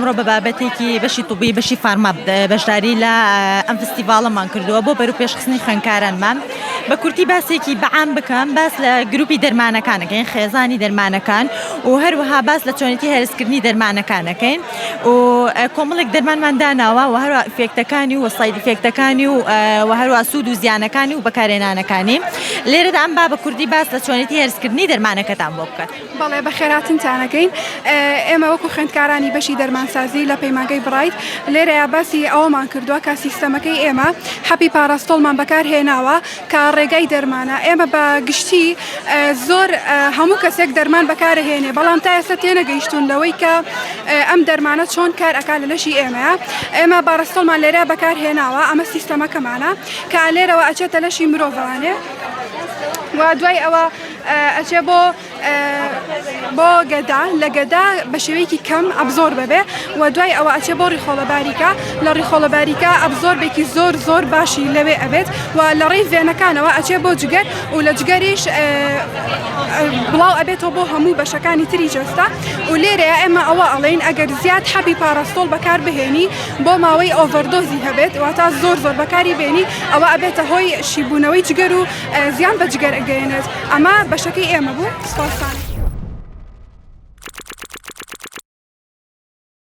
ئەمڕۆ بە بابەتێکی بەشی طوبی بەشی فارما بەشداری لە ئەم فستیڤاڵەمان کردووە بۆ بەرەو پێشخستنی خوێندکارانمان بە کورتی باسێکی بەعام بکەم باس لە گروپی دەرمانەکانەکەین خێزانی دەرمانەکان و هەروەها باس لە چۆنێتی هەرسکردنی دەرمانەکانەکەین و کۆمەڵێک دەرمانمان داناوە و هەروە ئیفێکتەکانی و ساید ئیفێکتەکانی و هەروە سوود و زیانەکانی و بەکارهێنانەکانی لێرەدا ئەم با بە کوردی باس لە چۆنێتی هەرسکردنی دەرمانەکەتان بۆ بکات. بەڵێ بەخێراتنتانەکەین ئێمە وەکو خوێندکارانی بەشی دەرمانسازی لە پەیمانگەی بڕایت لێرەیە باسی ئەوەمان کردووە کە سیستەمەکەی ئێمە حەپی پاراستۆڵمان بەکارهێناوە کە ڕێگای دەرمانە ئێمە بە گشتی زۆر هەموو کەسێک دەرمان بەکارهێنێ بەڵام تا ئێستا تێنەگەیشتون لەوەی کە ئەم دەرمانە چۆن کار ئەکا لە لەشی ئێمەیە ئێمە پاراستۆڵمان لێرە بەکارهێناوە ئەمە سیستەمەکەمانە کە لێرەوە ئەچێتە لەشی مرۆڤانێ و دوای ئەوە ئەچێ بۆ گەدا لە گەدا بە شێوەیەکی کەم ئەبزۆر ببێ و دوای ئەوە ئەچێ بۆ ڕیخۆڵەباریکە لە ڕیخۆڵەباریکە ئەبزۆربێکی زۆر باشی لەوێ ئەبێت و لە ڕێی ڤێنەکانەوە ئەچێ بۆ جگەر و لە جگەریش بڵاو ئەبێتەوە بۆ هەموو بەشەکانی تری جەستە و لێرەیە ئێمە ئەوە ئەڵێن ئەگەر زیاد حەبی پاراستۆڵ بەکار بهێنی بۆ ماوەی ئۆڤەردۆزی هەبێت واتە زۆر بەکاری بێنی ئەوە ئەبێتە هۆی شیبوونەوەی جگەر و زیان بە جگەر ئەگەێنێت ئەمە بەشەکەی ئێمە بوو. سپاسان.